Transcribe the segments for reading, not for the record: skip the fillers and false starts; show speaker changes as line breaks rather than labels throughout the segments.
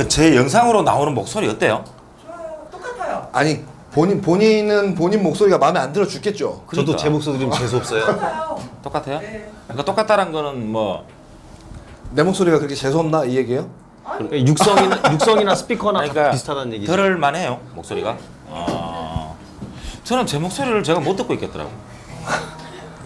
그 제 영상으로 나오는 목소리 어때요?
좋아요. 똑같아요.
아니 본인은 본인 목소리가 마음에 안 들어 죽겠죠.
저도 제 목소리 좀 재수 없어요.
똑같아요.
똑같아요?
네.
그러니까 똑같다는 거는 뭐
내 목소리가 그렇게 재수 없나 이 얘기예요?
그러니까 육성이나 스피커나
그러니까
다 비슷하다는 얘기죠.
들을 만해요 목소리가. 저는 제 목소리를 제가 못 듣고 있겠더라고.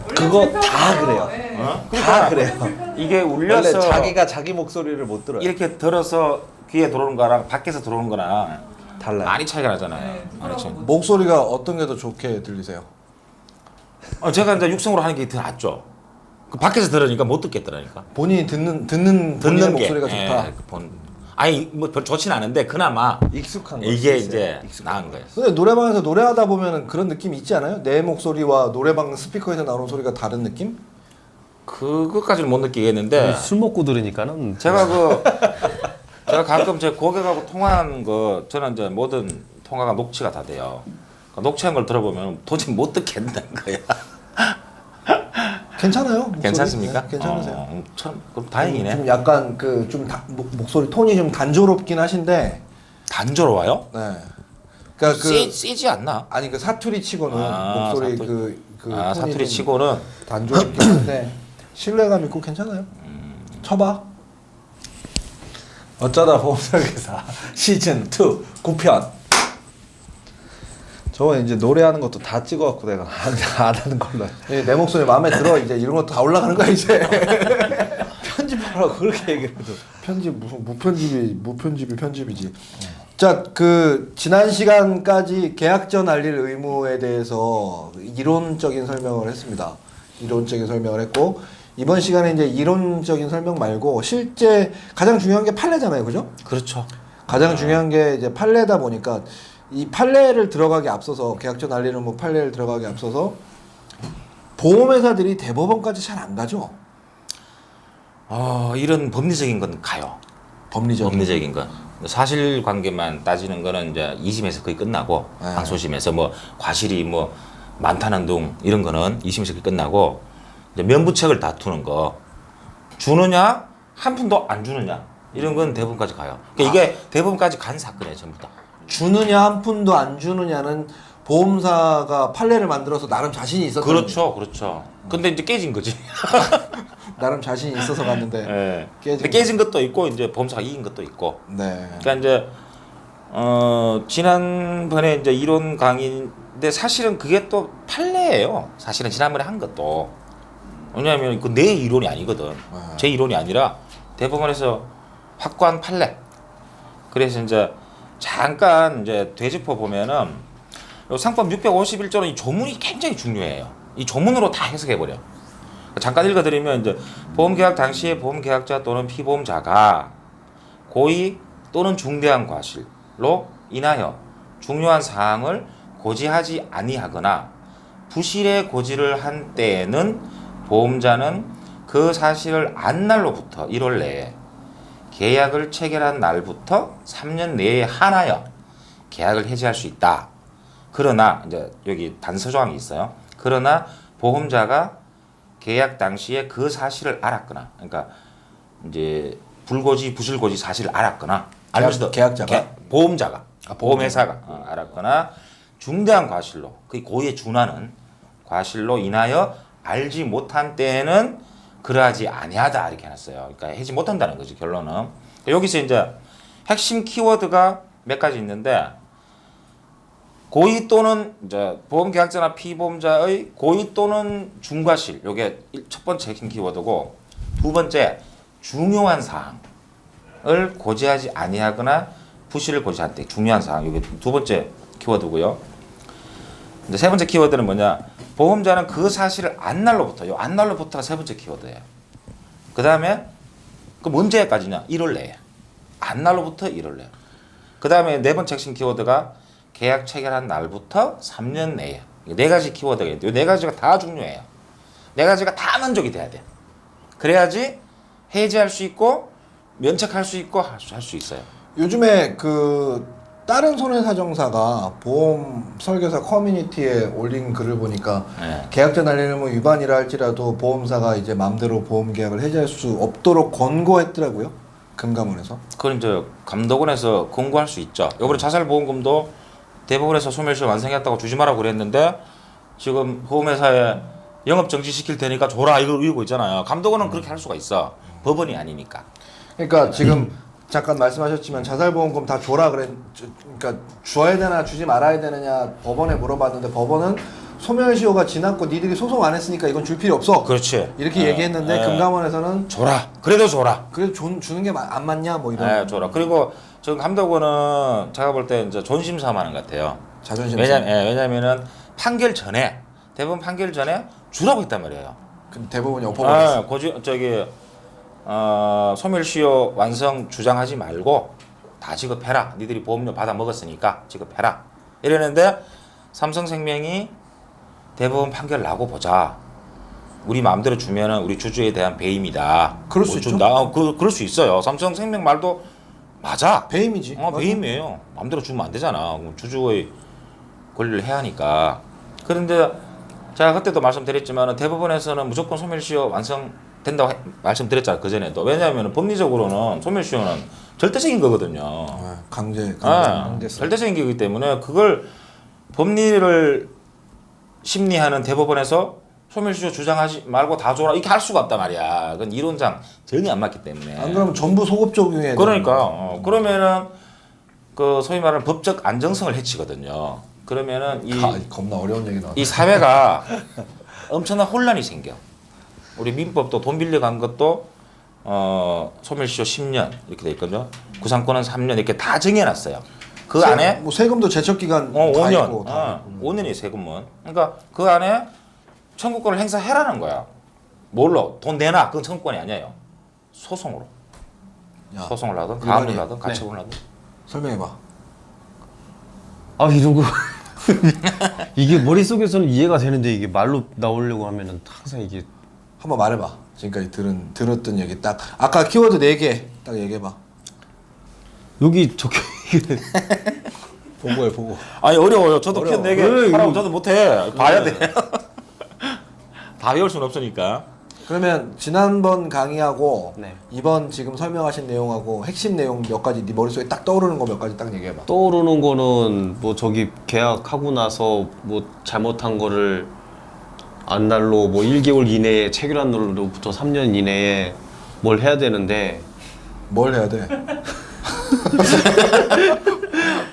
그거
원래
다
불편해요.
그래요.
네.
어?
다 그래요.
이게
원래
울려서
자기가 자기 목소리를 못 들어요.
이렇게 들어서 귀에 들어오는 거랑 밖에서 들어오는 거랑
달라요.
많이 차이가 나잖아요.
네,
많이 차이.
목소리가 어떤 게 더 좋게 들리세요?
제가 이제 육성으로 하는 게 더 낫죠. 그 밖에서 들으니까 못 듣겠더라니까.
본인이 듣는 본인의 목소리가 좋다.
아니 뭐 별 좋진 않은데 그나마
익숙한 거.
이게 이제 나은 거예요.
근데 노래방에서 노래하다 보면은 그런 느낌 있지 않아요? 내 목소리와 노래방 스피커에서 나오는 소리가 다른 느낌?
그것까지는 못 느끼겠는데
술 먹고 들으니까는
제가 가끔 제 고객하고 통화한 거 저는 이제 모든 통화가 녹취가 다 돼요. 그러니까 녹취한 걸 들어보면 도저히 못 듣겠는 거야.
괜찮아요? 목소리?
괜찮습니까?
네, 괜찮으세요?
참 그럼 다행이네.
좀 약간 그 좀 목소리 톤이 좀 단조롭긴 하신데.
단조로워요?
네. 그러니까 그
세지 않나?
아니 그 사투리 치고는 목소리 그 톤이
사투리
좀
치고는
단조롭긴 한데 신뢰감 있고 괜찮아요. 쳐봐. 어쩌다 보험설계사 시즌 2 9편. 저거 이제 노래하는 것도 다 찍어갖고 내가 안 하는 걸로. 내 목소리 마음에 들어 이제 이런 것도 다 올라가는 거야 이제. 편집하라고 그렇게 얘기를 해도 편집 무슨 무편집이 편집이지. 자, 그 지난 시간까지 계약전 알릴 의무에 대해서 이론적인 설명을 했습니다. 이론적인 설명을 했고 이번 시간에 이제 이론적인 설명 말고 실제 가장 중요한 게 판례잖아요, 그죠?
그렇죠.
가장 중요한 게 이제 판례다 보니까 이 판례를 들어가기 앞서서 계약전 알릴 의무 판례를 들어가기 앞서서 보험회사들이 대법원까지 잘 안 가죠.
이런 법리적인 건 가요. 법리적인 건. 사실관계만 따지는 거는 이제 2심에서 거의 끝나고
네.
항소심에서 뭐 과실이 뭐 많다는 등 이런 거는 2심에서 거의 끝나고 이제 면부책을 다투는 거 주느냐 한 푼도 안 주느냐 이런 건 대법원까지 가요. 그러니까 이게 대법원까지 간 사건이에요 전부 다.
주느냐 한 푼도 안 주느냐는 보험사가 판례를 만들어서 나름 자신이 있었던
그렇죠. 근데 이제 깨진 거지.
나름 자신이 있어서 갔는데
네.
깨진
깨진 것도 있고 이제 보험사가 이긴 것도 있고.
네.
그러니까 이제 지난번에 이제 이론 강의인데 사실은 그게 또 판례예요. 사실은 지난번에 한 것도 왜냐하면 그 내 이론이 아니거든. 제 이론이 아니라 대법원에서 확고한 판례. 그래서 이제 잠깐 이제 되짚어 보면은 요 상법 651조는 이 조문이 굉장히 중요해요. 이 조문으로 다 해석해 버려. 잠깐 읽어드리면 이제 보험계약 당시에 보험계약자 또는 피보험자가 고의 또는 중대한 과실로 인하여 중요한 사항을 고지하지 아니하거나 부실의 고지를 한 때에는 보험자는 그 사실을 안 날로부터 1월 내에 계약을 체결한 날부터 3년 내에 한하여 계약을 해지할 수 있다. 그러나 이제 여기 단서 조항이 있어요. 그러나 보험자가 계약 당시에 그 사실을 알았거나, 그러니까 이제 불고지, 부실고지 사실을 알았거나, 알면서도
계약자가?
보험자가, 보험회사가 알았거나 중대한 과실로, 그 고의에 준하는 과실로 인하여 알지 못한 때에는 그러하지 아니하다 이렇게 해놨어요. 그러니까 해지 못한다는 거지 결론은. 여기서 이제 핵심 키워드가 몇 가지 있는데. 고의 또는 이제 보험계약자나 피보험자의 고의 또는 중과실, 요게 첫 번째 핵심 키워드고 두 번째 중요한 사항을 고지하지 아니하거나 부실을 고지할 때 중요한 사항, 요게 두 번째 키워드고요. 이제 세 번째 키워드는 뭐냐? 보험자는 그 사실을 안 날로부터, 요 안 날로부터가 세 번째 키워드예요. 그 다음에 그 언제까지냐? 1월 내에. 안 날로부터 1월 내에. 그 다음에 네 번째 핵심 키워드가 계약 체결한 날부터 3년 내에. 네 가지 키워드가 있는데 이 네 가지가 다 중요해요. 네 가지가 다 만족이 돼야 돼. 그래야지 해지할 수 있고 면책할 수 있고 할 수 있어요.
요즘에 그 다른 손해사정사가 보험 설계사 커뮤니티에 올린 글을 보니까
네.
계약전 알릴 의무 위반이라 할지라도 보험사가 이제 맘대로 보험 계약을 해지할 수 없도록 권고했더라고요. 금감원에서?
그건 이제 감독원에서 권고할 수 있죠. 이번에 자살보험금도 대법원에서 소멸시효 완성했다고 주지 마라고 그랬는데 지금 보험회사에 영업 정지 시킬 테니까 줘라 이러고 있잖아요. 감독원은 그렇게 할 수가 있어. 법원이 아니니까.
그러니까 지금 잠깐 말씀하셨지만 자살보험금 다 줘라 그러니까 줘야 되나 주지 말아야 되느냐 법원에 물어봤는데 법원은 소멸시효가 지났고 니들이 소송 안 했으니까 이건 줄 필요 없어.
그렇지.
이렇게 얘기했는데 금감원에서는
줘라. 그래도 줘라.
그래도 주는 게 안 맞냐 뭐 이런.
네, 줘라. 그리고 지금 감독원은 제가 볼 때 이제 존심 삼하는 것 같아요.
자존심.
왜냐면은 판결 전에 대법원 판결 전에 주라고 했단 말이에요.
근데 대법원이 엎어버렸어.
소멸시효 완성 주장하지 말고 다 지급해라. 니들이 보험료 받아 먹었으니까 지급해라. 이랬는데 삼성생명이 대법원 판결 나고 보자. 우리 마음대로 주면은 우리 주주에 대한 배임이다.
그럴 수 있죠.
그럴 수 있어요. 삼성생명 말도 맞아.
배임이지. 맞아.
배임이에요. 마음대로 주면 안 되잖아. 주주의 권리를 해야 하니까. 그런데 제가 그때도 말씀드렸지만 대법원에서는 무조건 소멸시효 완성된다고 말씀드렸잖아요. 그전에도. 왜냐하면 법리적으로는 소멸시효는 절대적인 거거든요.
강제.
절대적인 거기 때문에 그걸 법리를 심리하는 대법원에서 소멸시효 주장하지 말고 다 줘라 이렇게 할 수가 없단 말이야. 그건 이론상 전혀 안 맞기 때문에.
안 그러면 전부 소급 적용해.
그러니까 그러면은 그 소위 말하는 법적 안정성을 해치거든요. 그러면은
겁나 어려운 얘기 나왔다.
이 사회가 엄청난 혼란이 생겨. 우리 민법도 돈 빌려간 것도 소멸시효 10년 이렇게 돼 있거든요. 구상권은 3년 이렇게 다 정해놨어요. 그 안에
뭐 세금도 제척 기간 다
5년,
있고,
5년이 세금은. 그러니까 그 안에 청구권을 행사해라는 거야. 뭘로? 돈 내놔. 그건 청구권이 아니에요. 소송으로.
야,
소송을 하든
일반인.
가압류를 하든 가처분을 하든.
설명해봐.
아 이런 거 이게 머릿속에서는 이해가 되는데 이게 말로 나오려고 하면은 항상 이게
한번 말해봐. 지금까지 들었던 얘기 딱 아까 키워드 4개 딱 얘기해봐.
여기 적혀 있는
보고해 보고.
아니 어려워요. 저도
어려워.
편 4개
왜,
하라고
이거-
저도 못해. 봐야 돼. 다 외울 수는 없으니까.
그러면 지난번 강의하고
네.
이번 지금 설명하신 내용하고 핵심 내용 몇 가지 네 머릿속에 딱 떠오르는 거 몇 가지 딱 얘기해봐.
떠오르는 거는 뭐 저기 계약하고 나서 뭐 잘못한 거를 안 날로 뭐 1개월 이내에 체결한 날로부터 3년 이내에 뭘 해야 되는데
뭘 해야 돼?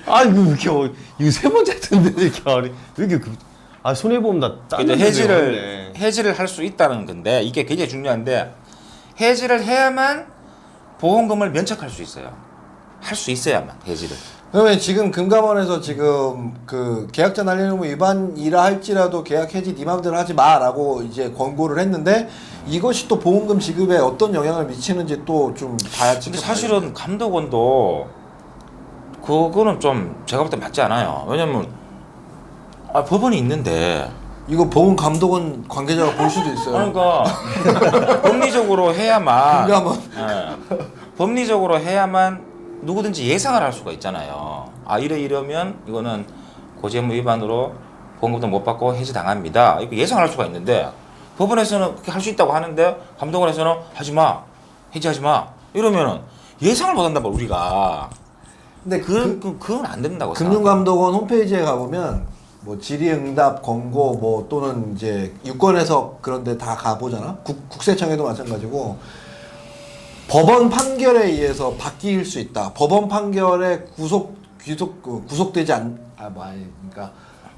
아 이거 왜 이렇게 이거 세 번째 듣는데 이렇게 왜 이렇게 손해보험 다
근데 해지를 할 수 있다는 건데 이게 굉장히 중요한데 해지를 해야만 보험금을 면책할 수 있어요. 할 수 있어야만 해지를.
그러면 지금 금감원에서 지금 그 계약자 날리는 위반이라 할지라도 계약 해지 네 맘대로 하지 마라고 이제 권고를 했는데 이것이 또 보험금 지급에 어떤 영향을 미치는지 또 좀 봐야.
근데 사실은 감독원도 그거는 좀 제가 볼 때 맞지 않아요. 왜냐면 법원이 있는데
이거 보험 감독원 관계자가 볼 수도 있어요.
그러니까 법리적으로 해야만
금감원.
법리적으로 해야만 누구든지 예상을 할 수가 있잖아요. 이러면 이거는 고지의무 위반으로 보험금도 못 받고 해지 당합니다. 이거 예상할 수가 있는데 법원에서는 그렇게 할 수 있다고 하는데 감독원에서는 하지 마, 해지하지 마 이러면은 예상을 못 한단 말이야 우리가.
근데
그건 안 된다고.
금융감독원 홈페이지에 가보면 뭐 질의응답 권고 뭐 또는 이제 유권해석 그런데 다 가보잖아. 국세청에도 마찬가지고 법원 판결에 의해서 바뀔 수 있다. 법원 판결에 구속되지 그러니까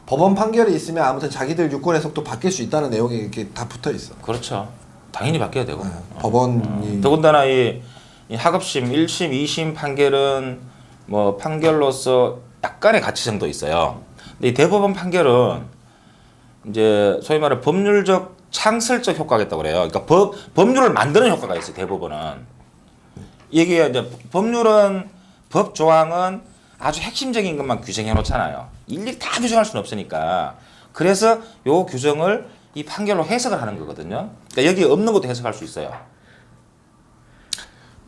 법원 판결이 있으면 아무튼 자기들 유권 해석도 바뀔 수 있다는 내용이 이렇게 다 붙어 있어.
그렇죠. 당연히 바뀌어야 되고.
법원이
더군다나 이 하급심 1심, 2심 판결은 뭐 판결로서 약간의 가치성도 있어요. 근데 이 대법원 판결은 이제 소위 말해 법률적 창설적 효과가 있다고 그래요. 그러니까 법률을 만드는 효과가 있어요. 대법원은. 이게 이제 법률은 법 조항은 아주 핵심적인 것만 규정해 놓잖아요. 일일이 다 규정할 수는 없으니까. 그래서 요 규정을 이 판결로 해석을 하는 거거든요. 그러니까 여기 없는 것도 해석할 수 있어요.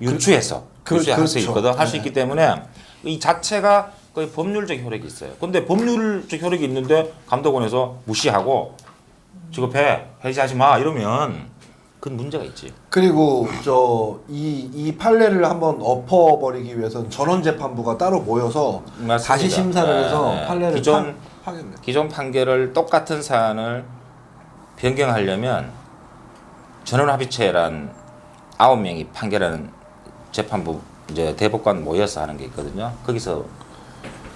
유추해서 할 수 있거든. 할 수 있기 때문에 이 자체가 거의 법률적 효력이 있어요. 근데 법률적 효력이 있는데 감독원에서 무시하고 지급해, 해지하지 마 이러면 그건 문제가 있지.
그리고 이 판례를 한번 엎어버리기 위해서는 전원재판부가 따로 모여서
맞습니다.
다시 심사를 해서
네.
판례를
기존
파견해.
기존 판결을 똑같은 사안을 변경하려면 전원합의체란 9명이 판결하는 재판부 이제 대법관 모여서 하는 게 있거든요. 거기서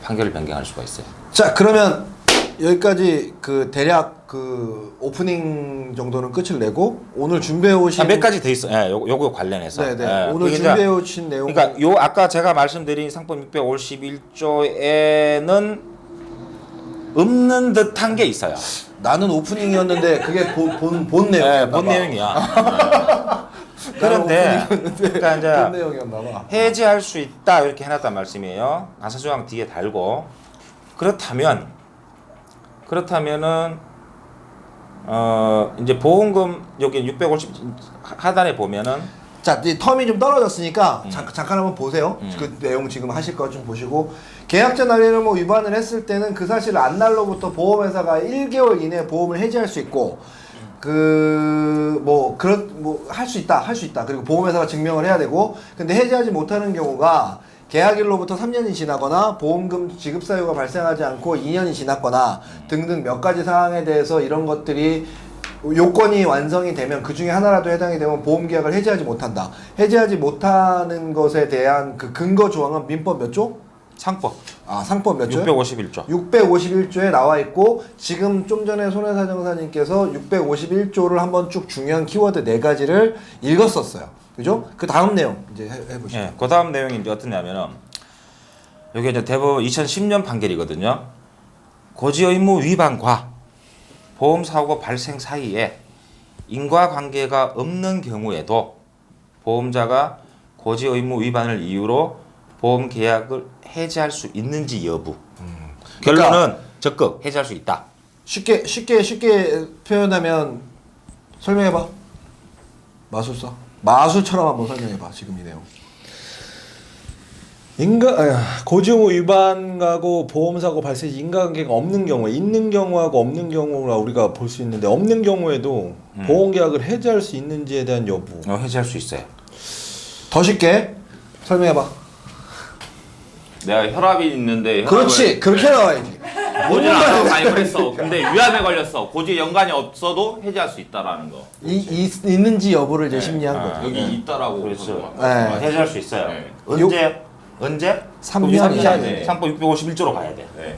판결을 변경할 수가 있어요.
자, 그러면 여기까지 그 대략 그 오프닝 정도는 끝을 내고 오늘 준비해 오신
몇 가지 더 있어. 요 요거 관련해서.
네네
예,
오늘
그게
준비해
이제
오신 내용
그러니까 요 아까 제가 말씀드린 상법 651조에는 없는 듯한 게 있어요.
나는 오프닝이었는데 그게 본 내용.
네, 본 내용이야. 그런데 그러니까 이제
본 내용이었나 봐.
해지할 수 있다 이렇게 해놨단 말씀이에요. 가사조항 뒤에 달고 그렇다면은 이제 보험금 여기 650 하단에 보면은
자, 이 텀이 좀 떨어졌으니까 잠깐 한번 보세요. 그 내용 지금 하실 거 좀 보시고 계약자 날리는 뭐 위반을 했을 때는 그 사실을 안 날로부터 보험회사가 1개월 이내에 보험을 해지할 수 있고 할 수 있다. 그리고 보험회사가 증명을 해야 되고 근데 해지하지 못하는 경우가 계약일로부터 3년이 지나거나 보험금 지급 사유가 발생하지 않고 2년이 지났거나 등등 몇 가지 사항에 대해서 이런 것들이 요건이 완성이 되면 그 중에 하나라도 해당이 되면 보험 계약을 해지하지 못한다. 해지하지 못하는 것에 대한 그 근거 조항은 민법 몇 조?
상법
상법 몇 조요?
651조.
651조에 나와 있고 지금 좀 전에 손해사정사님께서 651조를 한번 쭉 중요한 키워드 4가지를 읽었었어요. 그죠? 그 다음 내용 이제 해보시죠.
예, 그 다음 내용이 이제 어떠냐면은 이게 이제 대법원 2010년 판결이거든요. 고지 의무 위반과 보험 사고 발생 사이에 인과관계가 없는 경우에도 보험자가 고지 의무 위반을 이유로 보험 계약을 해지할 수 있는지 여부. 결론은
그러니까
적극 해지할 수 있다.
쉽게 표현하면 설명해봐. 마술처럼 한번 설명해봐. 지금 이 내용.
고지의무 위반하고 보험사고 발생 시 인과관계가 없는 경우에 있는 경우하고 없는 경우라 우리가 볼 수 있는데 없는 경우에도 보험계약을 해지할 수 있는지에 대한 여부.
해지할 수 있어요.
더 쉽게 설명해봐.
내가 혈압이 있는데
그렇지. 그렇게 나와야지.
고지를 안 하고 가입을 했어. 근데 위암에 걸렸어. 고지 연관이 없어도 해지할 수 있다라는 거.
있는지 여부를 이제 심리한 거죠.
여기 있다라고
그렇죠.
네.
해지할 수 있어요.
네.
언제?
3년 이내에.
네.
상법 651조로 가야 돼.
네.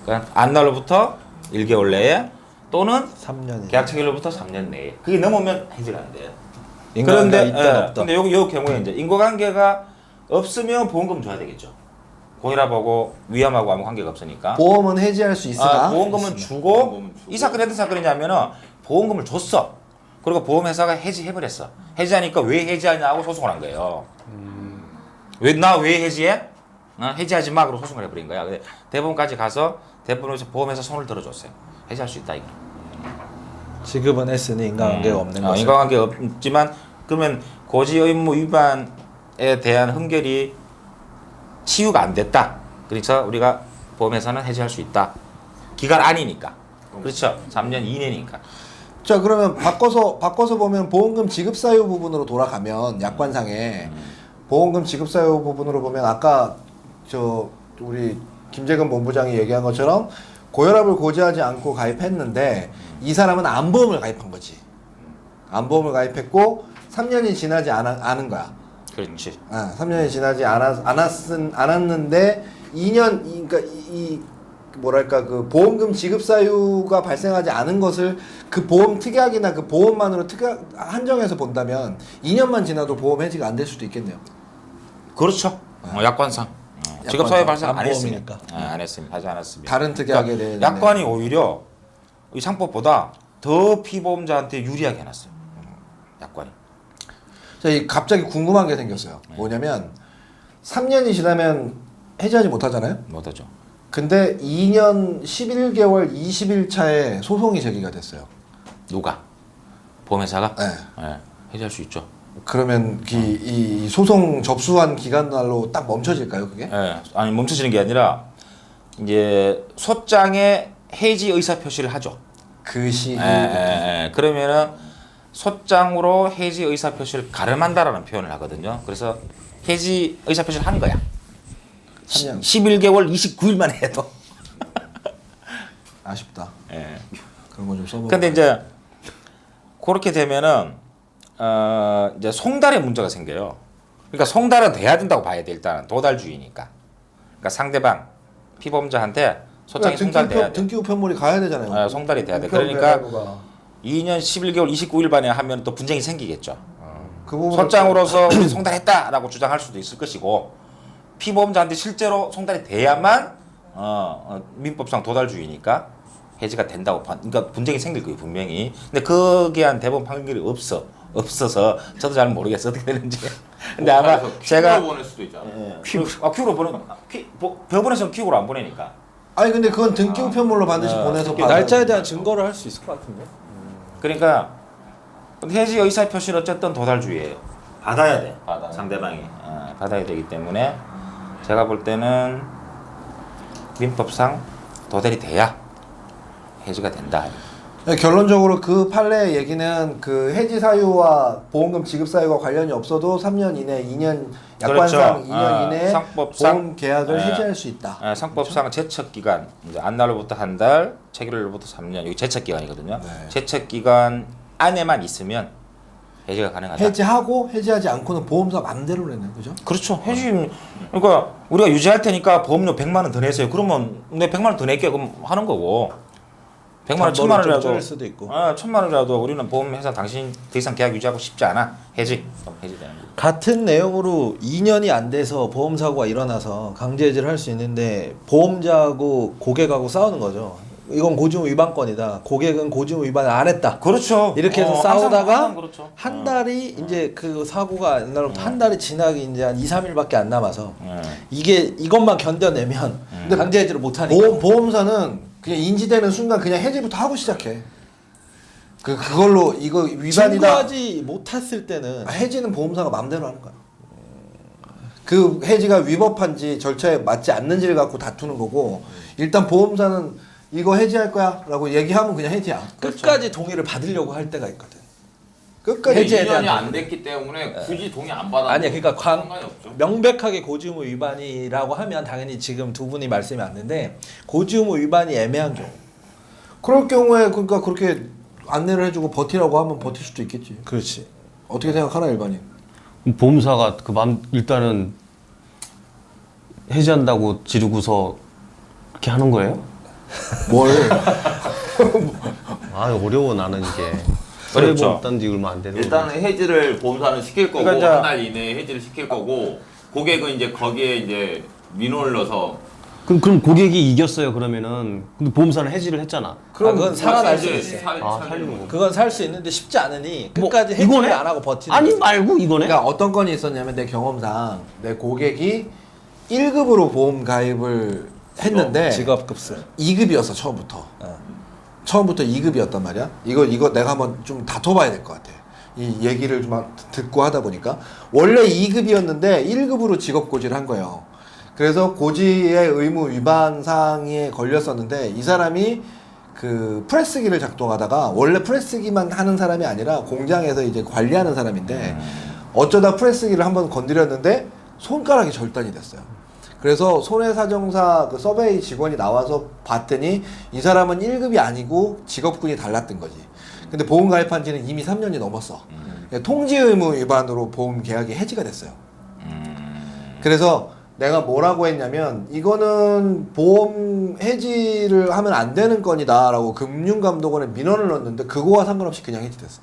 그러니까 안날로부터 1개월 내에 또는
3년이.
계약 체결로부터 3년 내에. 그게 넘으면 해지가 안 돼요.
인과관계가 있다 없다.
근데 요 경우에 이제 인과관계가 없으면 보험금 줘야 되겠죠. 고혈압하고 위암하고 아무 관계가 없으니까.
보험은 해지할 수 있으나
보험금은 주고
보험금은 주고.
이 사건이 어떤 사건이냐면은 보험금을 줬어. 그리고 보험회사가 해지해버렸어. 해지하니까 왜 해지하냐고 소송을 한 거예요. 왜 해지해? 해지하지 마. 그러고 소송을 해버린 거야. 근데 대법원까지 가서 대법원에서 보험회사 손을 들어줬어요. 해지할 수 있다 이거.
지급은 했으니 인과관계가 없는 거죠.
인과관계 없지만 그러면 고지 의무 위반에 대한 흠결이 치유가 안 됐다. 그래서 우리가 보험회사는 해지할 수 있다. 기간 안이니까. 그렇죠. 3년 이내니까.
자, 그러면 바꿔서 보면 보험금 지급 사유 부분으로 돌아가면 약관상에 보험금 지급 사유 부분으로 보면 아까 우리 김재근 본부장이 얘기한 것처럼 고혈압을 고지하지 않고 가입했는데 이 사람은 암보험을 가입한 거지. 암보험을 가입했고 3년이 지나지 않은 거야.
그렇지.
3년이 지나지 않았는데 2년 그러니까 뭐랄까 그 보험금 지급 사유가 발생하지 않은 것을 그 보험 특약이나 그 보험만으로 한정해서 본다면 2년만 지나도 보험 해지가 안 될 수도 있겠네요.
그렇죠. 약관상. 지급 사유 발생 안
암보험이니까.
했으니까. 안 했습니다. 하지 않았습니다.
다른 특약에 대해
약관이 오히려 이 상법보다 더 피보험자한테 유리하게 해놨어요. 약관이.
자, 갑자기 궁금한 게 생겼어요. 뭐냐면 3년이 지나면 해지하지 못하잖아요.
못하죠.
근데 2년 11개월 20일 차에 소송이 제기가 됐어요.
누가? 보험회사가?
네.
네. 해지할 수 있죠.
그러면 이 소송 접수한 기간날로 딱 멈춰질까요, 그게?
네. 아니 멈춰지는 게 아니라 이제 소장에 해지 의사 표시를 하죠.
그 시기.
그러면은 소장으로 해지 의사 표시를 가름한다라는 표현을 하거든요. 그래서 해지 의사 표시를 한 거야. 11개월 29일 만에 해도.
아쉽다.
예.
그런 거 좀 써보.
근데 이제 그렇게 되면은 이제 송달의 문제가 생겨요. 그러니까 송달은 돼야 된다고 봐야 돼. 일단은 도달주의니까. 그러니까 상대방 피보험자한테 소장이 송달돼야 돼.
등기부 편물이 가야 되잖아요.
송달이 돼야 돼.
우편
그러니까
배달부가.
2년 11개월 29일 만에 하면 또 분쟁이 생기겠죠.
그 부분
소장으로서 우리 송달했다라고 주장할 수도 있을 것이고 피보험자한테 실제로 송달이 돼야만 민법상 도달주의니까 해지가 된다고 그러니까 분쟁이 생길 거예요 분명히. 근데 거기에 한 대법원 판결이 없어서 저도 잘 모르겠어 어떻게 되는지. 근데 아마 제가
큐로 보낼 수도 있잖아.
큐로 법원에서는 큐로 안 보내니까.
아니 근데 그건 등기부 편물로 반드시 보내서 받아야
날짜에 대한
돼요.
증거를 할 수 있을 것 같은데.
그러니까 해지 의사 표시는 어쨌든 도달주의예요. 받아야 돼.
받아야
상대방이 받아야 되기 때문에 제가 볼 때는 민법상 도달이 돼야 해지가 된다.
네, 결론적으로 그 판례의 얘기는 그 해지 사유와 보험금 지급 사유가 관련이 없어도 3년 이내, 2년 약관상
그렇죠.
2년 이내에
상법상
보험 계약을
네.
해지할 수 있다.
상법상 제척 기간 이제 안날로부터 한 달, 체결일로부터 3년. 여기 제척 기간이거든요.
네.
제척 기간 안에만 있으면 해지가 가능하다.
해지하고 해지하지 않고는 보험사 맘대로라는 그죠?
그렇죠. 해지 그러니까 우리가 유지할 테니까 보험료 100만 원 더 내세요. 그러면 내 100만 원 더 낼게 그럼 하는 거고. 100만 원, 1000만 원이라도
줄 수도 있고.
1000만 원이라도 우리는 보험회사 당신 더 이상 계약 유지하고 싶지 않아. 해지. 그럼 해지되는 거고.
같은 내용으로 2년이 안 돼서 보험 사고가 일어나서 강제 해지를 할 수 있는데 보험자하고 고객하고 싸우는 거죠. 이건 고지의무 위반건이다. 고객은 고지의무 위반을 안 했다.
그렇죠.
이렇게 해서
항상
싸우다가
그렇죠.
한 달이 이제 그 사고가 옛날부터 한 달이 지나기 이제 한 2, 3일밖에 안 남아서 이게 이것만 견뎌내면 강제 해지를 못 하니까.
보험사는 그냥 인지되는 순간 그냥 해지부터 하고 시작해. 그걸로 이거 위반이다.
증거하지 못했을 때는
해지는 보험사가 맘대로 하는 거야. 그 해지가 위법한지 절차에 맞지 않는지를 갖고 다투는 거고 일단 보험사는 이거 해지할 거야 라고 얘기하면 그냥 해지야.
끝까지 동의를 받으려고 할 때가 있거든.
끝까지
해지에
2년이
대한
안 됐기 때문에 굳이 동의 안 받아.
아니야, 그러니까
상관이 없죠.
명백하게 고지의무 위반이라고 하면 당연히 지금 두 분이 말씀이 맞는데 고지의무 위반이 애매한 경우.
그럴 경우에 그러니까 그렇게 안내를 해주고 버티라고 하면 버틸 수도 있겠지.
그렇지.
어떻게 생각하나 일반인?
보험사가 일단은 해지한다고 지르고서 그렇게 하는 거예요?
뭘?
아 어려워 나는 이게.
어렵죠.
손해보험 딴지 얼마 안 되는.
일단은 해지를 보험사는 시킬 거고
그러니까
한 달 이내에 해지를 시킬 거고 고객은 이제 거기에 이제 민원을 넣어서
그럼 고객이 이겼어요 그러면은. 근데 보험사는 해지를 했잖아.
그럼 그건 살아날 수
이제
있어.
살리는 거.
그건 살 수 있는데 쉽지 않으니
뭐,
끝까지
이거네?
해지를 안 하고 버티는
아니
거지.
말고 이거네.
그러니까 어떤 건이 있었냐면 내 경험상 내 고객이 1급으로 보험 가입을 했는데
직업급수.
2급이었어 처음부터. 처음부터 2급이었단 말이야. 이거 내가 한번 좀 다퉈봐야 될 것 같아. 이 얘기를 좀 듣고 하다 보니까 원래 2급이었는데 1급으로 직업 고지를 한 거예요. 그래서 고지의 의무 위반 사항에 걸렸었는데 이 사람이 그 프레스기를 작동하다가 원래 프레스기만 하는 사람이 아니라 공장에서 이제 관리하는 사람인데 어쩌다 프레스기를 한번 건드렸는데 손가락이 절단이 됐어요. 그래서 손해사정사 그 서베이 직원이 나와서 봤더니 이 사람은 1급이 아니고 직업군이 달랐던 거지. 근데 보험 가입한 지는 이미 3년이 넘었어. 통지 의무 위반으로 보험 계약이 해지가 됐어요. 그래서 내가 뭐라고 했냐면 이거는 보험 해지를 하면 안 되는 건이다라고 금융감독원에 민원을 넣었는데 그거와 상관없이 그냥 해지됐어.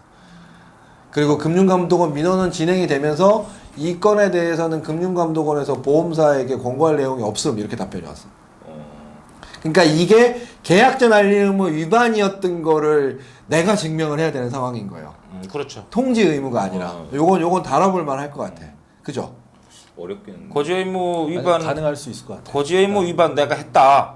그리고 금융감독원 민원은 진행이 되면서 이 건에 대해서는 금융감독원에서 보험사에게 권고할 내용이 없음 이렇게 답변이 왔어. 그러니까 이게 계약전 알림 의무 위반이었던 거를 내가 증명을 해야 되는 상황인 거예요.
그렇죠.
통지 의무가 아니라. 요건 다뤄볼 만할 것 같아. 그죠?
어렵겠는데.
고지의무 위반
가능할 수 있을 것 같아.
고지의무 위반 내가 했다.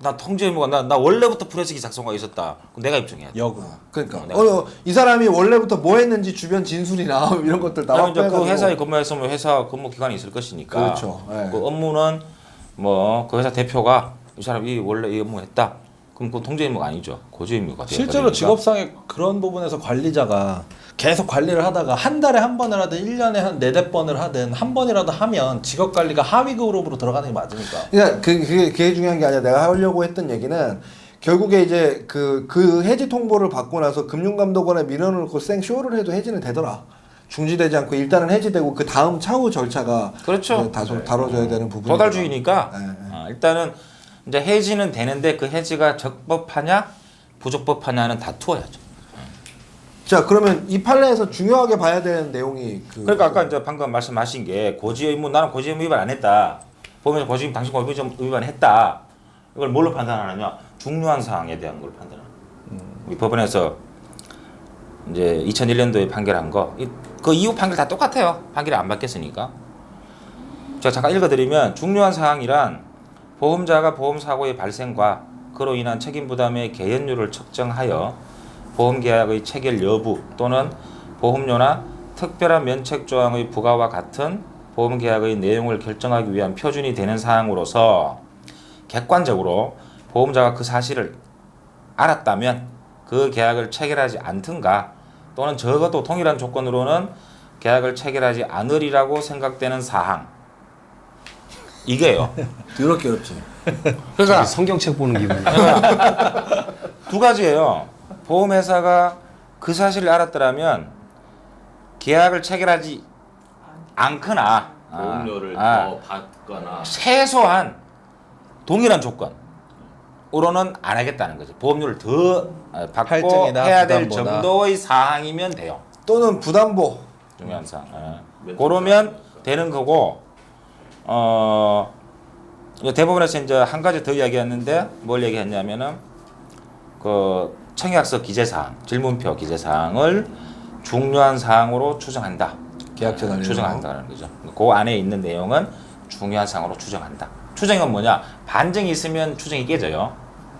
나 통지의무가 나 원래부터 프레스기 작성가 있었다. 그럼 내가 입증해야 돼.
역으로.
그러니까
내가
이 사람이 원래부터 뭐 했는지 주변 진술이나 이런 것들 다
그럼 이제 그
확보해가지고.
회사에 근무했으면 회사 근무 기간이 있을 것이니까.
그렇죠. 예.
그 업무는 뭐 그 회사 대표가 이 사람이 원래 이 업무 했다. 그럼 그 통제 의무가 아니죠. 고지 의무가 돼야
실제로
되니까.
직업상의 그런 부분에서 관리자가 계속 관리를 하다가 한 달에 한 번을 하든 1년에 한 4-4번을 하든 한 번이라도 하면 직업 관리가 하위 그룹으로 들어가는 게 맞으니까.
그러니까 그게 중요한 게 아니라 내가 하려고 했던 얘기는 결국에 이제 그 해지 통보를 받고 나서 금융감독원에 밀어넣고 생쇼를 해도 해지는 되더라. 중지되지 않고 일단은 해지되고 그 다음 차후 절차가
그렇죠.
이제 다뤄져야 되는 부분.
도달주의니까
네, 네.
일단은 이제 해지는 되는데 그 해지가 적법하냐 부적법하냐는 다투어야죠.
자 그러면 이 판례에서 중요하게 봐야 되는 내용이
그러니까 아까 이제 방금 말씀하신 게 고지 의무 나는 고지 의무 위반 안 했다. 보면 고지 의무 당신 고지 의무 위반했다. 이걸 뭘로 판단하느냐? 중요한 사항에 대한 걸 판단하는. 우리 법원에서 이제 2001년도에 판결한 거 그 이후 판결 다 똑같아요. 판결이 안 바뀌었으니까. 제가 잠깐 읽어드리면 중요한 사항이란 보험자가 보험사고의 발생과 그로 인한 책임 부담의 개연율을 측정하여 보험계약의 체결 여부 또는 보험료나 특별한 면책 조항의 부과와 같은 보험계약의 내용을 결정하기 위한 표준이 되는 사항으로서 객관적으로 보험자가 그 사실을 알았다면 그 계약을 체결하지 않든가 또는 적어도 동일한 조건으로는 계약을 체결하지 않으리라고 생각되는 사항. 이게요.
더럽게 어렵지.
그러니까
성경책 보는 기분.
두 가지예요. 보험회사가 그 사실을 알았더라면 계약을 체결하지 않거나
보험료를 더 받거나
최소한 동일한 조건으로는 안 하겠다는 거죠. 보험료를 더 받고
할증이나
해야 될
부담보다.
정도의 사항이면 돼요.
또는 부담보.
중요한 사항. 그러면 되는 거고 대법원에서 이제 한 가지 더 이야기했는데 뭘 얘기했냐면은 그 청약서 기재사항, 질문표 기재사항을 중요한 사항으로 추정한다.
계약자 달리
추정한다는 거죠. 그 안에 있는 내용은 중요한 사항으로 추정한다. 추정은 뭐냐? 반증이 있으면 추정이 깨져요.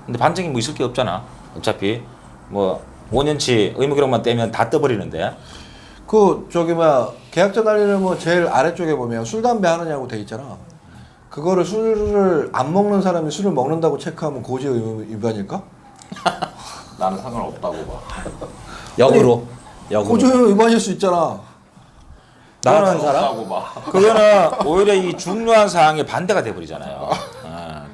근데 반증이 뭐 있을 게 없잖아. 어차피 뭐 5년치 의무기록만 떼면 다 떠버리는데.
그 저기 뭐 계약자 달리는 뭐 제일 아래쪽에 보면 술 담배 하느냐고 돼 있잖아. 그거를 술을 안 먹는 사람이 술을 먹는다고 체크하면 고지 의무 위반일까?
나는 상관없다고 봐.
역으로.
고지 의무 위반일 수 있잖아.
나는 사람?
없다고 봐.
그거는 오히려 이 중요한 사항에 반대가 돼버리잖아요.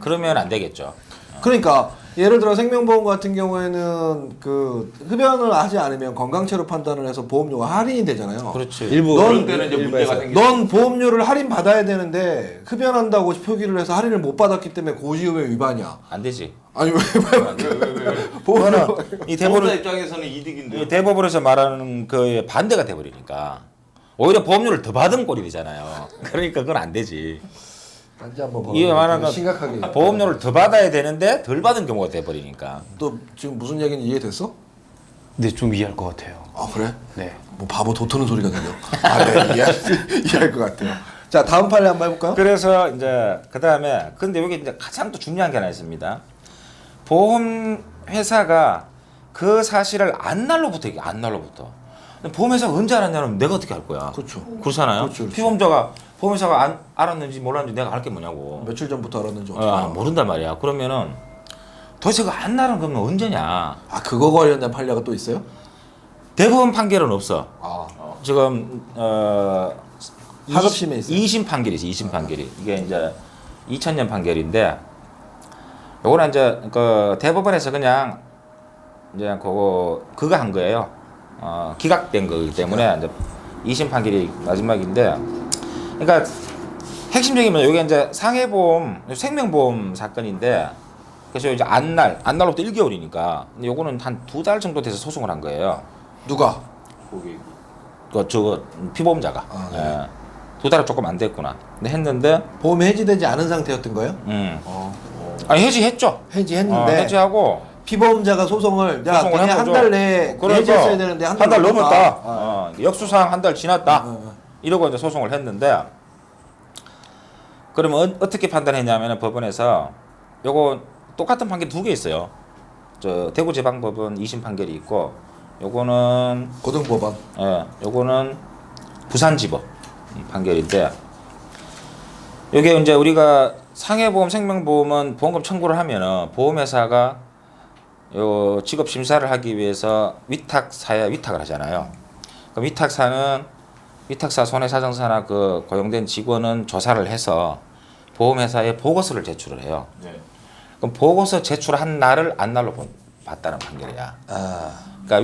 그러면 안 되겠죠.
그러니까 예를 들어 생명보험 같은 경우에는 그 흡연을 하지 않으면 건강체로 판단을 해서 보험료가 할인이 되잖아요.
그렇지.
일부
그런 때는 이제 문제가
일부에서.
생기죠.
넌 보험료를 할인 받아야 되는데 흡연한다고 표기를 해서 할인을 못 받았기 때문에 고지의무 위반이야.
안 되지.
아니 왜?
그거는 이
보험자
대법원
입장에서는 이득인데.
이 대법원에서 말하는 그 반대가 돼버리니까 오히려 보험료를 더 받은 꼴이 되잖아요. 그러니까 그건 안 되지.
단지 한번
이게 말하는 건
심각하게.
보험료를 더 받아야 되는데 덜 받은 경우가 돼버리니까.
또 지금 무슨 얘기인지 이해됐어?
근데 좀 이해할 것 같아요.
아 그래?
네.
뭐 바보 도트는 소리가 들려. 네, 이해할 것 같아요. 자 다음 판례 한번 해볼까요?
그래서 이제 그 다음에 근데 여기 이제 가장 또 중요한 게 하나 있습니다. 보험 회사가 그 사실을 안날로부터 얘기 안날로부터. 보험회사가 언제 알았냐면 내가 어떻게 알 거야?
그렇죠.
그렇잖아요.
그렇죠, 그렇죠.
피보험자가 보험회사가 알았는지 몰랐는지 내가 알 게 뭐냐고.
며칠 전부터 알았는지 어떻게 알아?
모른단 말이야. 그러면은 도대체 그 안 나는 거면 언제냐?
아 그거 관련된 판례가 또 있어요?
대법원 판결은 없어.
아
지금
하급심에 있어요.
2심 판결이지. 2심 판결이 이게 이제 2000년 판결인데 요거는 이제 그 대법원에서 그냥 이제 그거 한 거예요. 기각된 거기 때문에 이제 2심 판결이 마지막인데, 그러니까 핵심적인 건 이게 이제 상해보험, 생명보험 사건인데, 그래서 이제 안날로부터 1개월이니까, 근데 요거는 한 2달 정도 돼서 소송을 한 거예요.
누가?
고객이.
저 피보험자가.
아, 네.
예. 2달은 조금 안 됐구나. 근데 했는데,
보험이 해지되지 않은 상태였던 거예요?
아니 해지했죠.
해지했는데
해지하고.
피보험자가 소송을 야
소송을
걔네
한
한
거죠.
달 내에
그래서
해지했어야 되는데 한 달
넘었다. 역수상 한 달 지났다. 이러고 이제 소송을 했는데, 그러면 어떻게 판단했냐면 법원에서 요거 똑같은 판결 2개 있어요. 저 대구지방법원 2심 판결이 있고, 요거는
고등법원.
요거는 부산지법 판결인데, 요게 이제 우리가 상해보험, 생명보험은 보험금 청구를 하면은 보험회사가 요 직업 심사를 하기 위해서 위탁사에 위탁을 하잖아요. 그럼 위탁사 손해사정사나 그 고용된 직원은 조사를 해서 보험회사에 보고서를 제출을 해요.
네.
그럼 보고서 제출한 날을 안 날로 봤다는 판결이야. 그러니까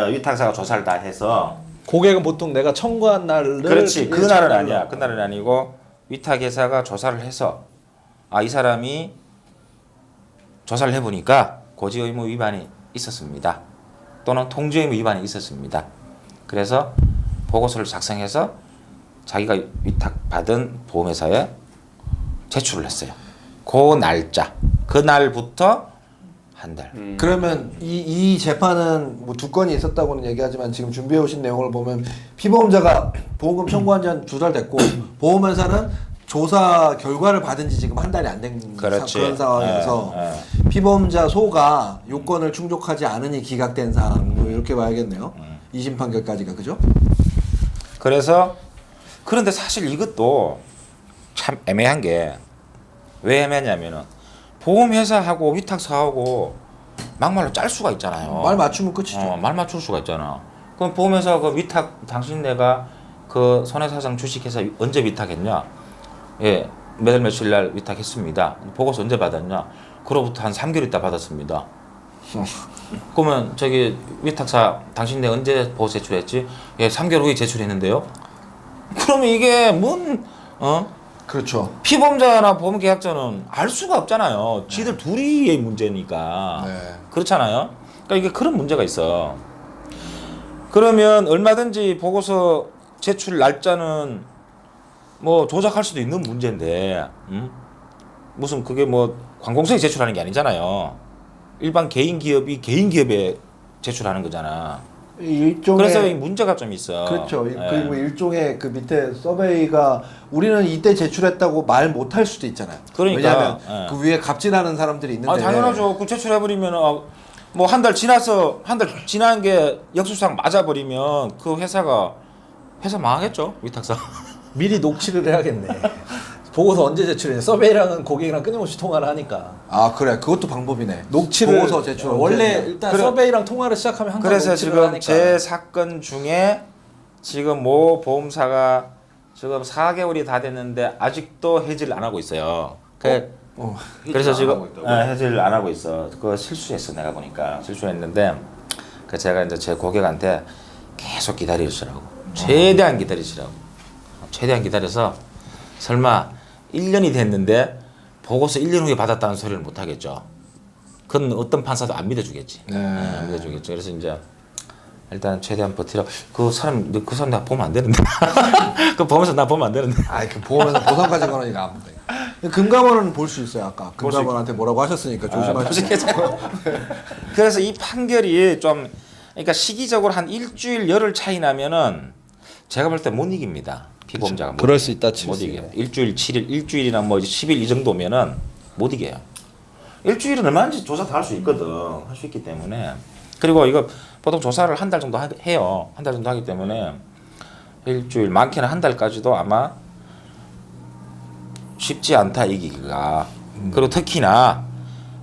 위탁사가 조사를 다 해서
고객은 보통 내가 청구한 날을
그렇지 그 날은
청구하려고.
아니야. 그 날은 아니고 위탁회사가 조사를 해서 이 사람이 조사를 해보니까 고지의무 위반이 있었습니다. 또는 통지의무 위반이 있었습니다. 그래서 보고서를 작성해서 자기가 위탁받은 보험회사에 제출을 했어요. 그 날짜, 그 날부터 한 달.
그러면 이 재판은 뭐 두 건이 있었다고는 얘기하지만 지금 준비해 오신 내용을 보면 피보험자가 보험금 청구한 지 한 2달 됐고 보험회사는 조사 결과를 받은 지 지금 한 달이 안 된
그렇지.
그런 상황에서 피보험자 소가 요건을 충족하지 않으니 기각된 사항 뭐 이렇게 봐야겠네요. 2심 판결까지가 그죠?
그래서 그런데 사실 이것도 참 애매한 게 왜 애매냐면은 보험회사하고 위탁사하고 막말로 짤 수가 있잖아요.
말 맞추면 끝이죠.
말 맞출 수가 있잖아. 그럼 보험회사 그 위탁 당신네가 그 손해사상 주식회사 언제 위탁했냐? 예, 몇월 며칠 날 위탁했습니다. 보고서 언제 받았냐? 그로부터 한 3개월 있다 받았습니다. 그러면 저기 위탁사 당신네 언제 보고서 제출했지? 예, 3개월 후에 제출했는데요. 그러면 이게 뭔
그렇죠.
피보험자나 보험계약자는 알 수가 없잖아요. 지들 둘이의 문제니까.
네.
그렇잖아요. 그러니까 이게 그런 문제가 있어. 그러면 얼마든지 보고서 제출 날짜는 뭐 조작할 수도 있는 문제인데, 무슨 그게 뭐 관공서에 제출하는 게 아니잖아요. 일반 개인 기업이 개인 기업에 제출하는 거잖아.
일종의
그래서 이 문제가 좀 있어.
그렇죠.
예.
그리고 일종의 그 밑에 서베이가 우리는 이때 제출했다고 말 못할 수도 있잖아요.
그러니까,
왜냐하면
예.
그 위에 갑질하는 사람들이 있는데.
당연하죠. 그 제출해버리면 뭐 한 달 지나서 한 달 지난 게 역수상 맞아버리면 그 회사 망하겠죠. 위탁사.
미리 녹취를 해야겠네. 보고서 언제 제출해? 서베이랑은 고객이랑 끊임없이 통화를 하니까.
아 그래 그것도 방법이네.
녹취를
보고서 제출
원래
언제
일단
그래.
서베이랑 통화를 시작하면 항상
그래서
녹취를
지금
하니까.
제 사건 중에 지금 모 보험사가 지금 4개월이 다 됐는데 아직도 해지를 안 하고 있어요. 그래서 지금 해지를 안 하고 있어. 그거 실수했어 내가 보니까 실수했는데 그 제가 이제 제 고객한테 계속 기다리시라고 최대한 기다리시라고 최대한 기다려서 설마 1년이 됐는데 보고서 1년 후에 받았다는 소리를 못 하겠죠. 그건 어떤 판사도 안 믿어주겠지. 안 믿어주겠죠. 그래서 이제 일단 최대한 버티라. 그 사람 나 보면 안 되는데. 그 보면서 나 보면 안 되는데.
그 보험에서 보상까지 거니까 안 돼. 금감원은 볼 수 있어요. 아까 금감원한테 뭐라고 하셨으니까 조심하시고.
그래서 이 판결이 좀 그러니까 시기적으로 한 일주일 열흘 차이 나면은 제가 볼 때 못 이깁니다. 피보험자가
그럴 수 있다
못
칠수
이겨요. 일주일 7일 일주일이나 뭐 10일 이 정도면은 못 이겨요. 일주일은 얼마든지 조사 다 할 수 있거든. 할 수 있기 때문에. 그리고 이거 보통 조사를 한 달 정도 해요. 한 달 정도 하기 때문에 일주일 많게는 한 달까지도 아마 쉽지 않다 이기기가. 그리고 특히나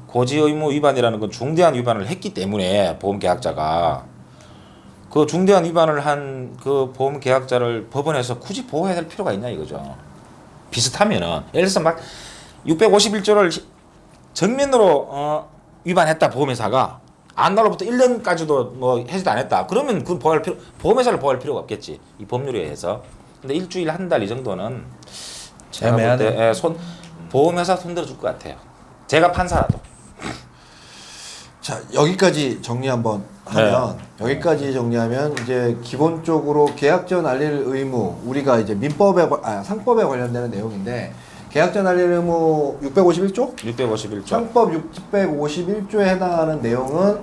고지의무 위반이라는 건 중대한 위반을 했기 때문에 보험계약자가 그 중대한 위반을 한 그 보험계약자를 법원에서 굳이 보호해야 될 필요가 있냐 이거죠. 비슷하면은 예를 들어서 막 651조를 정면으로 위반했다 보험회사가 안날로부터 1년까지도 뭐 해지도 안 했다. 그러면 그 보험회사를 보호할 필요가 없겠지. 이 법률에 의해서. 근데 일주일 한 달 이 정도는 제가 볼 때 보험회사 손들어 줄 것 같아요. 제가 판사라도.
자 여기까지 정리 한번 하면 여기까지 정리하면 이제 기본적으로 계약 전 알릴 의무 우리가 이제 상법에 관련되는 내용인데 계약 전 알릴 의무 651조?
651조.
상법 651조에 해당하는 내용은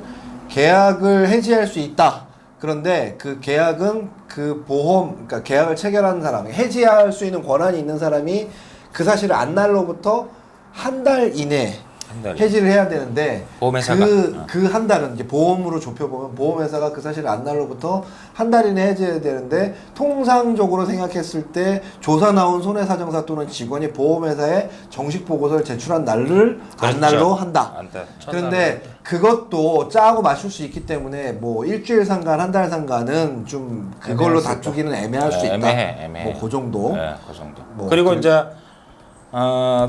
계약을 해지할 수 있다. 그런데 그 계약은 그 그러니까 계약을 체결하는 사람, 해지할 수 있는 권한이 있는 사람이 그 사실을 안 날로부터 한 달 이내
한 달.
해지를 해야 되는데
보험회사가.
그 한 달은 이제 보험으로 좁혀보면 보험회사가 그 사실 안날로부터 한 달 이내 해지해야 되는데 통상적으로 생각했을 때 조사 나온 손해사정사 또는 직원이 보험회사에 정식 보고서를 제출한 날을
그렇죠.
안날로 한다.
안 돼.
그런데 그것도 짜고 맞출 수 있기 때문에 뭐 일주일 상간 한 달 상간은 좀 그걸로
애매할 수
다투기는 애매할 수 있다.
애매해.
뭐 그 정도.
네, 그 정도.
뭐
그리고
그-
이제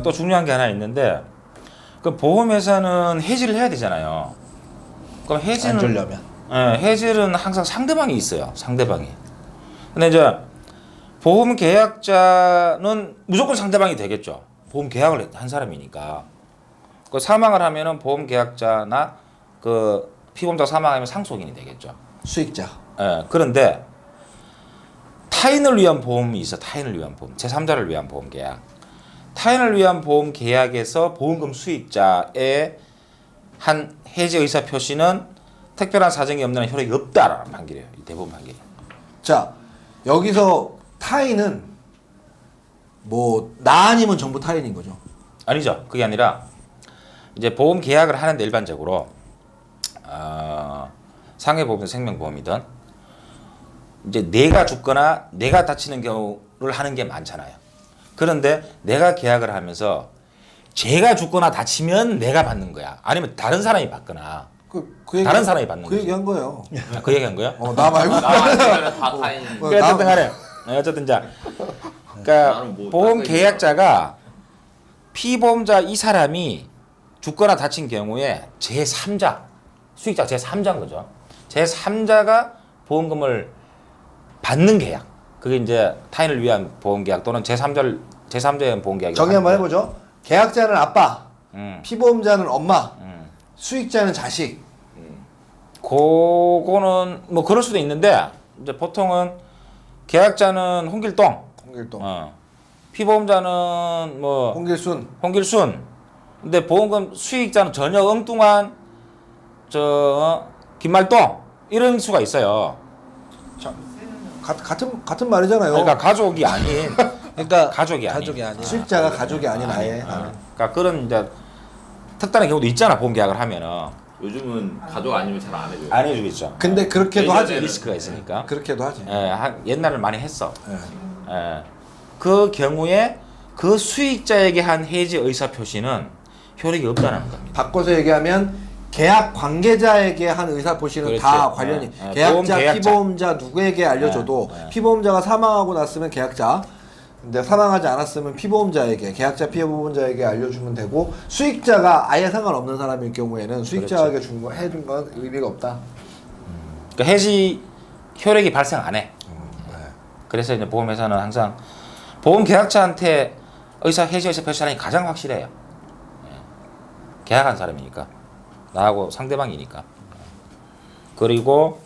또 중요한 게 하나 있는데 그 보험회사는 해지를 해야 되잖아요. 그럼 해지는
안 줄려면.
해지는 항상 상대방이 있어요. 상대방이. 근데 이제 보험 계약자는 무조건 상대방이 되겠죠. 보험 계약을 한 사람이니까. 그 사망을 하면은 보험 계약자나 그 피보험자 사망하면 상속인이 되겠죠.
수익자.
그런데 타인을 위한 보험이 있어. 타인을 위한 보험. 제3자를 위한 보험 계약. 타인을 위한 보험 계약에서 보험금 수익자의 한 해지 의사 표시는 특별한 사정이 없는 한 효력이 없다라는 판결이에요. 이 대법원 판결이.
자, 여기서 타인은 뭐 나 아니면 전부 타인인 거죠.
아니죠. 그게 아니라 이제 보험 계약을 하는데 일반적으로 상해보험이든 생명보험이든 이제 내가 죽거나 내가 다치는 경우를 하는 게 많잖아요. 그런데 내가 계약을 하면서 제가 죽거나 다치면 내가 받는 거야. 아니면 다른 사람이 받거나 다른 사람이 받는
그
거지.
얘기한 거예요.
그 얘기한 거야?
나 말고.
아니면 다 타인.
그 어쨌든 간에 어쨌든 자 그러니까
나는 뭐
보험
딴거
계약자가 피보험자 이 사람이 죽거나 다친 경우에 제3자 수익자 제3자인 거죠. 제3자가 보험금을 받는 계약. 그게 이제 타인을 위한 보험 계약 또는 제3자에 위한 보험 계약이
정리 한번 해보죠. 계약자는 아빠, 피보험자는 엄마, 수익자는 자식.
그거는 뭐 그럴 수도 있는데 이제 보통은 계약자는 홍길동,
홍길동,
피보험자는 뭐
홍길순.
홍길순. 근데 보험금 수익자는 전혀 엉뚱한 김말동 이런 수가 있어요.
같은 말이잖아요.
그러니까 가족이 아닌
그러니까
가족이 아닌
아니야.
수익자가 가족이 아닌 아예.
그러니까 그런 이제 특단의 경우도 있잖아. 보험 계약을 하면은
요즘은 가족 아니면 잘 안 해줘요.
안 해주겠죠.
근데 그렇게도
예전에는-
하지.
리스크가 있으니까.
그렇게도 하지.
옛날을 많이 했어.
예.
그 경우에 그 수익자에게 한 해지 의사 표시는 효력이 없다는 겁니다.
바꿔서 얘기하면 계약 관계자에게 한 의사 표시는
그렇지.
다 관련이.
보험
계약자,
계약자.
피보험자 누구에게 알려줘도 피보험자가 사망하고 났으면 계약자. 근데 사망하지 않았으면 피보험자에게 계약자 피보험자에게 알려주면 되고 수익자가 아예 상관없는 사람일 경우에는 수익자에게 해준 건 의미가 없다.
그러니까 해지 효력이 발생 안 해. 그래서 이제 보험회사는 항상 보험 계약자한테 해지 의사 표시하는 게 가장 확실해요. 계약한 사람이니까 나하고 상대방이니까. 그리고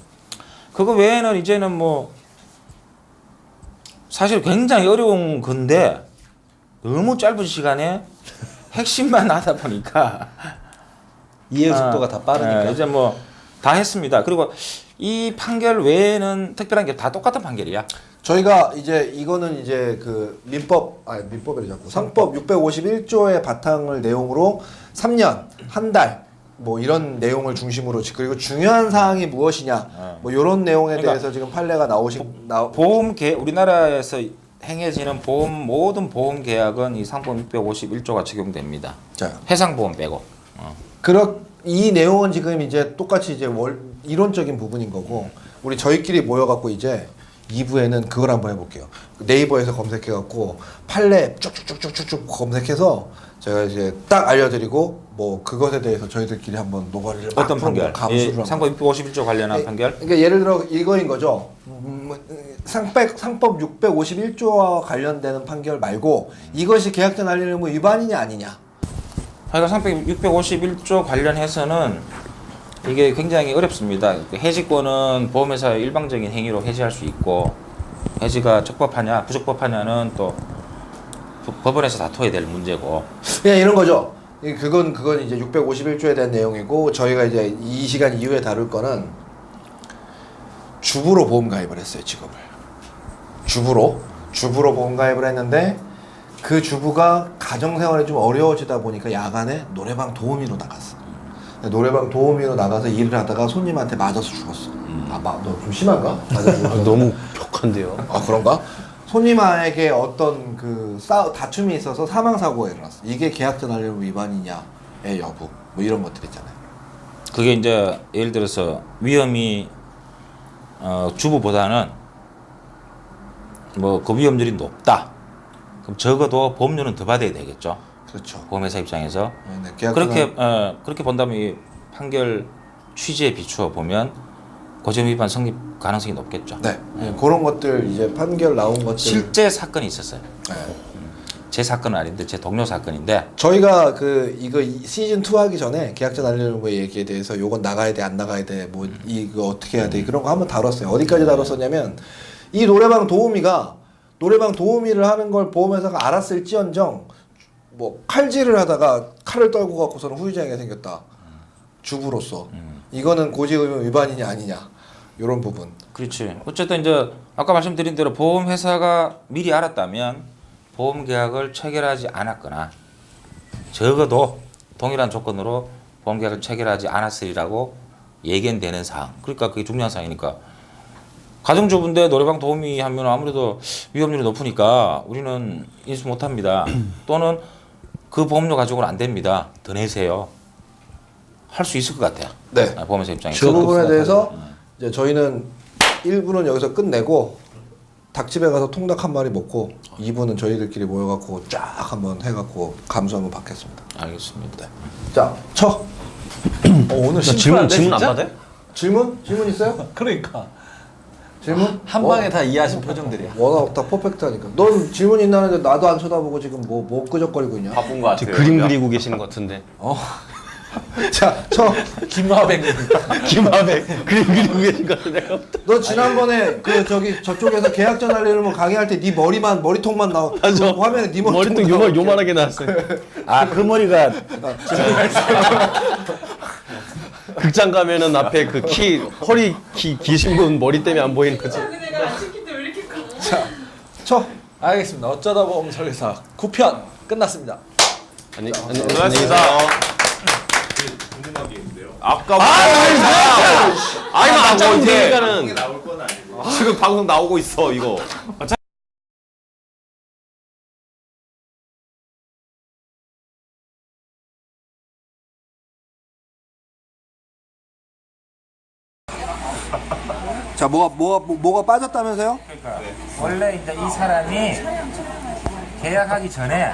그거 외에는 이제는 뭐 사실 굉장히 어려운 건데 너무 짧은 시간에 핵심만 하다 보니까
이해 속도가 다 빠르니까.
이제 뭐 다 했습니다. 그리고 이 판결 외에는 특별한 게 다 똑같은 판결이야.
저희가 이제 이거는 이제 그 민법이 자꾸 상법 651조의 바탕을 내용으로 3년, 한 달 뭐 이런 내용을 중심으로 그리고 중요한 사항이 무엇이냐 뭐 이런 내용에
그러니까
대해서 지금 판례가
우리나라에서 행해지는 모든 보험 계약은 이 상법 651조가 적용됩니다.
자,
해상보험 빼고.
이 내용은 지금 이제 똑같이 이제 이론적인 부분인 거고 저희끼리 모여갖고 이제 2부에는 그걸 한번 해볼게요. 네이버에서 검색해갖고 판례 쭉쭉쭉쭉쭉 검색해서 제가 이제 딱 알려드리고 뭐 그것에 대해서 저희들끼리 한번 노가리를
어떤 판결?
감수를
상법 651조 관련한 판결?
그러니까 예를 들어 이거인 거죠. 상법 651조와 관련되는 판결 말고 이것이 계약자 날리는 의무 위반이냐 아니냐.
하여간 상법 651조 관련해서는 이게 굉장히 어렵습니다. 해지권은 보험회사의 일방적인 행위로 해지할 수 있고 해지가 적법하냐 부적법하냐는 또 법원에서 다퉈야 될 문제고.
그냥 이런 거죠. 그건 이제 651조에 대한 내용이고 저희가 이제 이 시간 이후에 다룰 거는 주부로 보험 가입을 했어요. 직업을 주부로 보험 가입을 했는데 그 주부가 가정생활이 좀 어려워지다 보니까 야간에 노래방 도우미로 나갔어. 노래방 도우미로 나가서 일을 하다가 손님한테 맞아서 죽었어. 너 좀 심한가? 맞아서 죽었어.
너무 벽한데요.
아 그런가? 손님에게 어떤 다툼이 있어서 사망 사고가 일어났어. 이게 계약전 알림 위반이냐의 여부 뭐 이런 것들 있잖아요.
그게 이제 예를 들어서 위험이 주부보다는 뭐 그 위험률이 높다. 그럼 적어도 보험료는 더 받아야 되겠죠.
그렇죠.
보험회사 입장에서
네, 계약전
그렇게 본다면 이 판결 취지에 비추어 보면 고지의무 위반 성립 가능성이 높겠죠.
네, 그런 것들 이제 판결 나온 것들
실제 사건이 있었어요.
네.
제 사건은 아닌데 제 동료 사건인데
저희가 이거 시즌 2 하기 전에 계약전 알리는 거에 얘기에 대해서 요건 나가야 돼 안 나가야 돼 뭐 이거 어떻게 해야 돼 그런 거 한번 다뤘어요. 어디까지 다뤘었냐면 이 노래방 도우미를 하는 걸 보험회사가 알았을지언정 뭐 칼질을 하다가 칼을 떨고 갖고서는 후유장애가 생겼다. 주부로서 이거는 고지의무 위반이냐 아니냐 이런 부분.
그렇지. 어쨌든 이제 아까 말씀드린 대로 보험회사가 미리 알았다면 보험 계약을 체결하지 않았거나 적어도 동일한 조건으로 보험 계약을 체결하지 않았으리라고 예견되는 사항. 그러니까 그게 중요한 사항이니까 가정주부인데 노래방 도우미 하면 아무래도 위험률이 높으니까 우리는 인수 못합니다. 또는 그 보험료 가지고는 안 됩니다. 더 내세요. 할 수 있을 것 같아요.
네.
보험회사 입장에서.
그 부분에 대해서 이제 저희는 1부는 여기서 끝내고 닭집에 가서 통닭 한 마리 먹고 2부는 저희들끼리 모여갖고 쫙 한번 해갖고 감수 한번 받겠습니다.
알겠습니다.
자, 쳐.
오늘
질문
심플한데,
안
진짜?
받아요?
질문 있어요?
그러니까
질문?
한 방에 다 이해하신 표정들이야.
워낙 다 퍼펙트하니까. 넌 질문 있나는데 나도 안 쳐다보고 지금 뭐 끄적거리고 있냐?
바쁜 것 같아요.
그림 그리고 계시는 것 같은데.
자, 쳐.
김하백.
김하백 그림 그리고 계신 것 같은데.
너 지난번에 저쪽에서 계약전 알리는 강의할 때 네 머리통만 나와.
맞아.
그 화면에 네
머리통 요만하게 나왔어요.
아, 그 머리가
극장 가면은 앞에 그 허리 기신 분 머리 때문에 안 보이는 거지.
근데 내가 안 시킨데 왜 이렇게 커?
쳐.
알겠습니다. 어쩌다 보험 설계사 9편 끝났습니다.
고맙습니다.
궁금한 게 있는데요.
아까
아니
나고
맞짱
이제
되니까는
나올 건 아니고.
지금 방송 나오고 있어 이거.
자, 뭐가 빠졌다면서요?
원래 이제 이 사람이 계약하기 전에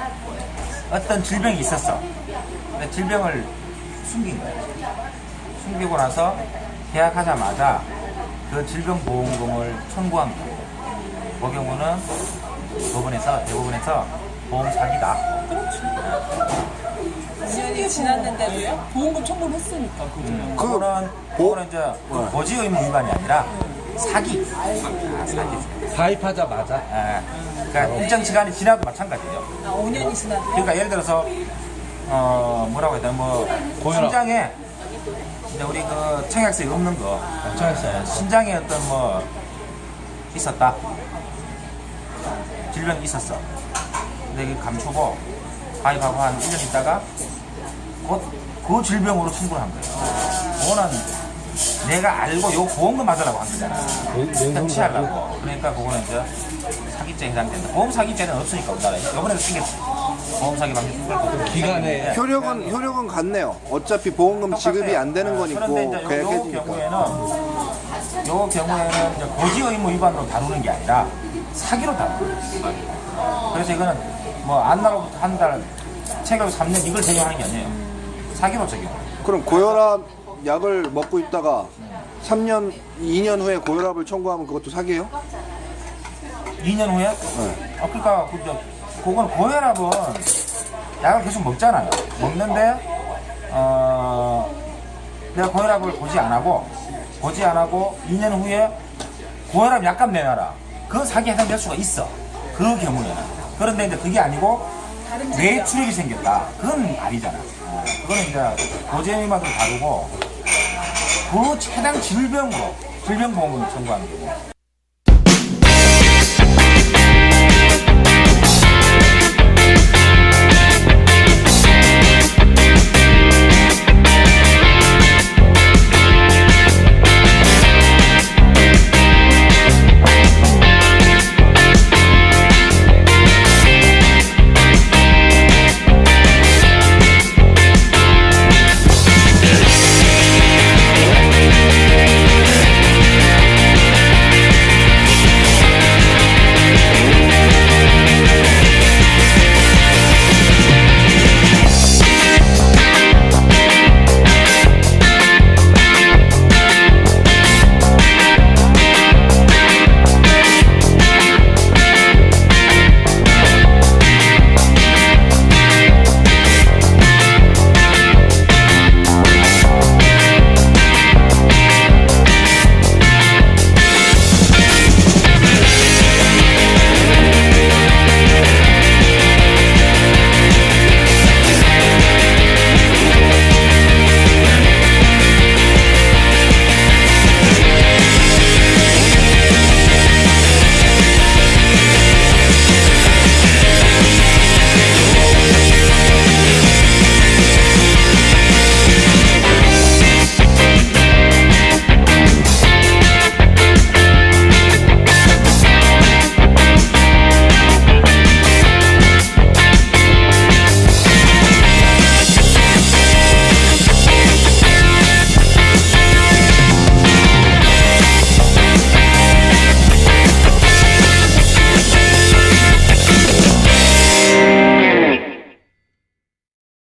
어떤 질병이 있었어. 근데 질병을 숨긴 거야. 숨기고 나서 계약하자마자 그 질병보험금을 청구한 거예요. 그 경우는 대부분에서 보험 사기다.
10년이 지났는데도요? 보험금 청구를 했으니까 그거는.
그거는 이제 고지 의무 위반이 아니라 사기. 사기.
가입하자마자
그러니까 일정 시간이 지나도 마찬가지죠.
5년이 지났는데
그러니까 예를 들어서 뭐라고 해야 되나 신장에 이제 우리 그 청약서에 없는 거 신장에 어떤 뭐 있었다 질병이 있었어. 근데 이게 감추고 가입하고 한 1년 있다가 그 질병으로 청구를 한 거예요. 그거는 내가 알고 요 보험금 받으라고 한 거잖아. 터치하려고. 그러니까 그거는 이제 사기죄에 해당된다. 보험 사기죄는 없으니까 우리나라에. 이번에도 생겼지. 보험 사기 방지 특별법
기간에
효력은 같네요. 어차피 보험금 지급이 안 되는 건
그런데
있고
이제 요 경우에는 이제 고지 의무 위반으로 다루는 게 아니라 사기로 다루는 거예요. 그래서 이거는 뭐 안 날로부터 한 달, 최고 3년 이걸 적용하는 게 아니에요. 사기로 적용.
그럼 고혈압 약을 먹고 있다가 2년 후에 고혈압을 청구하면 그것도 사기예요?
2년 후에? 그러니까 그건 고혈압은 약을 계속 먹잖아요. 먹는데 내가 고혈압을 고지 안 하고 2년 후에 고혈압 약값 내놔라. 그 사기에 해당될 수가 있어. 그 경우에는. 그런데 이제 그게 아니고 뇌출혈이 생겼다. 그건 아니잖아. 그거는 이제 고지의무만으로 다루고 그 해당 질병보험금을 청구하는 거고.